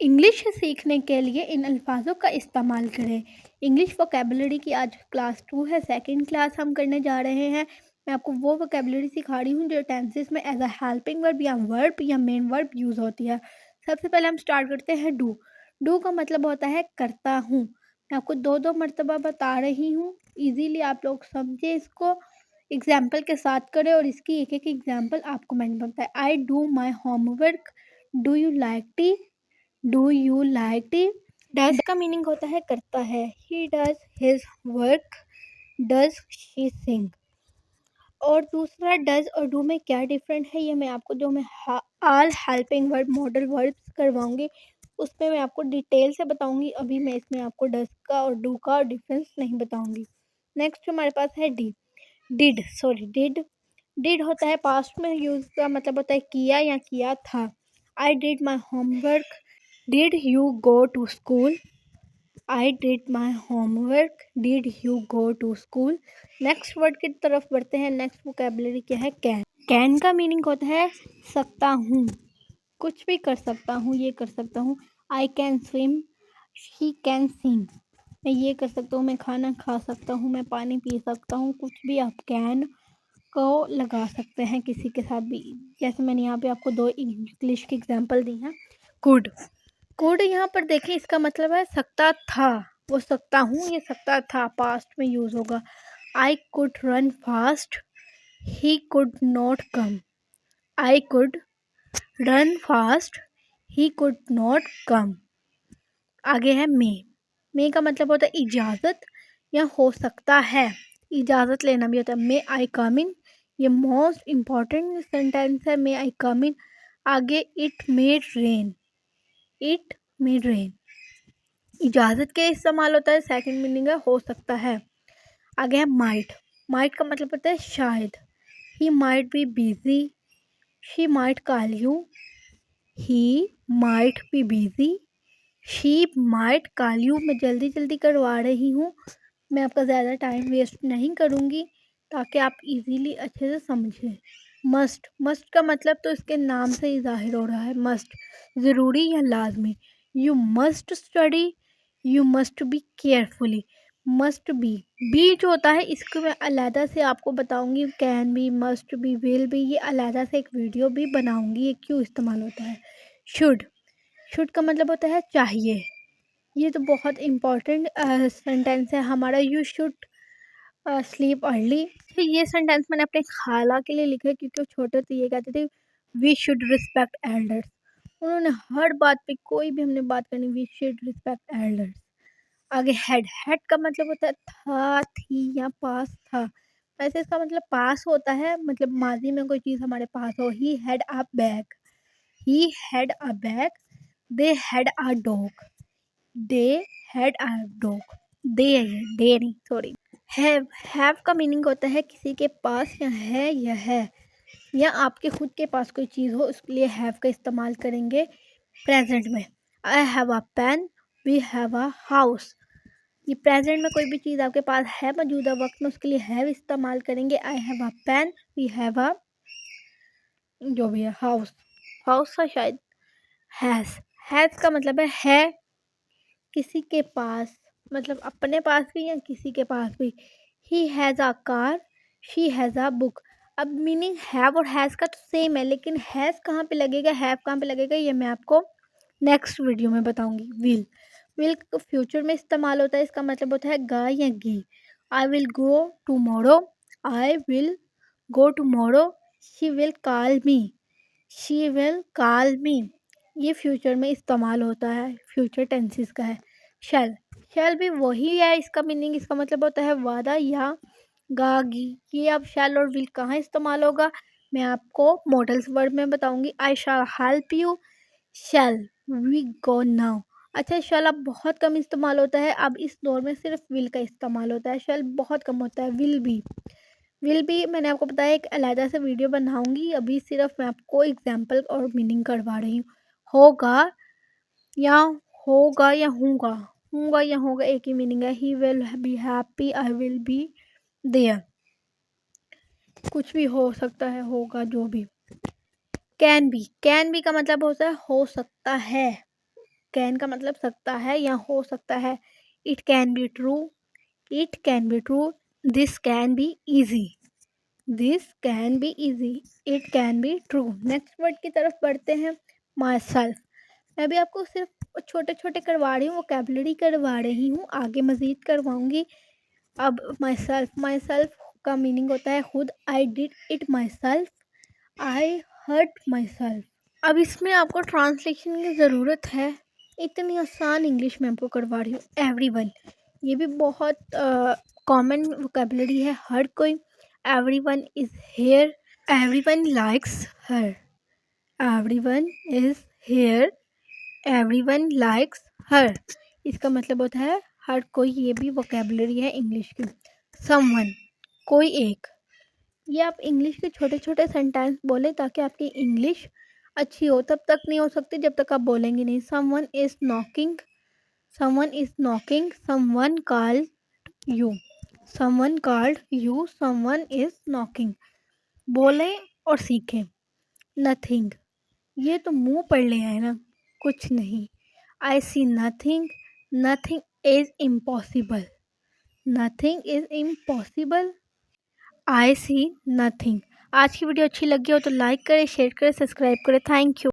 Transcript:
English सीखने के लिए इन अल्फाजों का इस्तेमाल करें। इंग्लिश वोकेबलरी की आज क्लास 2 है, सेकंड क्लास हम करने जा रहे हैं। मैं आपको वो वोकेबलरी सिखा रही हूँ जो टेंसेस में एज अ हेल्पिंग वर्ब या मेन वर्ब यूज़ होती है। सबसे पहले हम स्टार्ट करते हैं डू। डू का मतलब होता है करता हूँ। मैं आपको दो दो मरतबा बता रही हूँ, ईजीली आप लोग समझे इसको, एग्जाम्पल के साथ करें और इसकी एक एक एग्जाम्पल आप कमेंट में बताएं। I do my homework, do you like T, do you like T. Does का मीनिंग होता है करता है। He does his work, does she सिंग। और दूसरा डज और डू में क्या डिफरेंट है ये मैं आपको जो मैं all helping verb modal verbs करवाऊंगी उसमें मैं आपको डिटेल से बताऊंगी। अभी मैं इसमें आपको डज का और डू का डिफरेंस नहीं बताऊंगी। नेक्स्ट हमारे पास है डिड। डिड होता है पास्ट में यूज का मतलब होता है किया या किया था। I did my homework, did you go to school, I did my homework, did you go to school. Next word की तरफ बढ़ते हैं। नेक्स्ट वोकेबलरी क्या है? कैन का मीनिंग होता है सकता हूँ, कुछ भी कर सकता हूँ, ये कर सकता हूँ। I can swim, she can sing. मैं ये कर सकता हूँ, मैं खाना खा सकता हूँ, मैं पानी पी सकता हूँ, कुछ भी आप कैन को लगा सकते हैं किसी के साथ भी। जैसे मैंने यहाँ पे आपको दो इंग्लिश की एग्जांपल दी हैं। कुड यहाँ पर देखिए इसका मतलब है सकता था, वो सकता हूँ ये सकता था पास्ट में यूज होगा। I could run fast, he could not come. I could run fast, he could not come. आगे है मे का मतलब होता है इजाज़त या हो सकता है, इजाज़त लेना भी होता है। मे आई कम इन, ये मोस्ट इम्पॉर्टेंट सेंटेंस है। मे आई कम इन। आगे it may rain, it may rain इजाज़त के इस्तेमाल होता है। सेकंड मीनिंग है हो सकता है। आगे है माइट का मतलब होता है शायद। He might be busy, she might call you, he might be busy, she might call you. मैं जल्दी जल्दी करवा रही हूँ, मैं आपका ज़्यादा टाइम वेस्ट नहीं करूँगी ताकि आप इजीली अच्छे से समझें। मस्ट का मतलब तो इसके नाम से ही जाहिर हो रहा है, मस्ट ज़रूरी या लाजमी। You must study, you must be carefully. Must be जो होता है इसको मैं अलहदा से आपको बताऊंगी। Can be, must be, will be, ये अलहदा से एक वीडियो भी बनाऊंगी ये क्यों इस्तेमाल होता है। शुड का मतलब होता है चाहिए। ये तो बहुत इम्पोर्टेंट सेंटेंस है हमारा। You should sleep early. ये सेंटेंस मैंने अपने खाला के लिए लिखा है क्योंकि वो छोटे थे ये कहते थे वी शुड रिस्पेक्ट एल्डर्स। उन्होंने हर बात पे कोई भी हमने बात करनी वी शुड रिस्पेक्ट एल्डर्स। आगे हेड का मतलब होता है था, थी या पास था। वैसे इसका मतलब पास होता है, मतलब माजी में कोई चीज़ हमारे पास हो। He had a bag, he had a bag. They had a dog, they had a dog. They नहीं सॉरी। हैव का मीनिंग होता है किसी के पास या है या आपके खुद के पास कोई चीज़ हो उसके लिए हैव का इस्तेमाल करेंगे प्रेजेंट में। I have a pen, we have a house. ये प्रेजेंट में कोई भी चीज़ आपके पास है मौजूदा वक्त में उसके लिए हैव इस्तेमाल करेंगे। I have a pen, we have a जो भी है हाउस का शायद हैज़ का मतलब है किसी के पास, मतलब अपने पास भी या किसी के पास भी। He has a car, she has a book. अब मीनिंग हैव और हैज़ का तो सेम है लेकिन हैज़ कहाँ पे लगेगा, हैव कहाँ पे लगेगा, ये मैं आपको नेक्स्ट वीडियो में बताऊंगी। विल फ्यूचर में इस्तेमाल होता है, इसका मतलब होता है गा या गी। I will go tomorrow, I will go tomorrow. She will call me, she will call मी। ये फ्यूचर में इस्तेमाल होता है, फ्यूचर टेंसेस का है। शैल भी वही है, इसका मीनिंग इसका मतलब होता है वादा या गागी। ये अब शैल और विल कहाँ इस्तेमाल होगा मैं आपको मॉडल्स वर्ड में बताऊंगी। I shall help you, shall we go now. अच्छा शैल अब बहुत कम इस्तेमाल होता है, अब इस दौर में सिर्फ विल का इस्तेमाल होता है, शैल बहुत कम होता है। विल भी मैंने आपको बताया एक अलहदा से वीडियो बनाऊंगी, अभी सिर्फ मैं आपको एग्जाम्पल और मीनिंग करवा रही हूँ। होगा या होगा या होगा एक ही मीनिंग है। He will be happy, I will be there. कुछ भी हो सकता है, होगा जो भी। कैन बी का मतलब होता है हो सकता है। कैन का मतलब सकता है या हो सकता है। It can be true, it can be true, this can be easy, this can be easy, it can be true. Next word की तरफ बढ़ते हैं, माई सेल्फ। मैं भी आपको सिर्फ छोटे छोटे करवा रही हूँ, वोकैबुलरी करवा रही हूँ, आगे मज़ीद करवाऊँगी। अब माई सेल्फ का मीनिंग होता है खुद। I did it myself, I hurt myself. अब इसमें आपको ट्रांसलेशन की ज़रूरत है, इतनी आसान इंग्लिश में आपको करवा रही हूँ। एवरीवन, ये भी बहुत कॉमन वोकैबुलरी है, हर कोई। Everyone is here, everyone likes her, everyone is here, everyone likes her. इसका मतलब होता है हर कोई, ये भी वोकैबुलरी है इंग्लिश की। समवन, कोई एक। ये आप इंग्लिश के छोटे छोटे सेंटेंस बोलें ताकि आपकी इंग्लिश अच्छी हो। तब तक नहीं हो सकती जब तक आप बोलेंगे नहीं। Someone is knocking, someone is knocking, someone called you, someone called you, someone is knocking. बोलें और सीखें। नथिंग, ये तो मुंह पढ़ लिया है ना, कुछ नहीं। I see nothing, nothing is impossible, nothing is impossible, I see nothing. आज की वीडियो अच्छी लगी हो तो लाइक करें, शेयर करें, सब्सक्राइब करें। Thank you.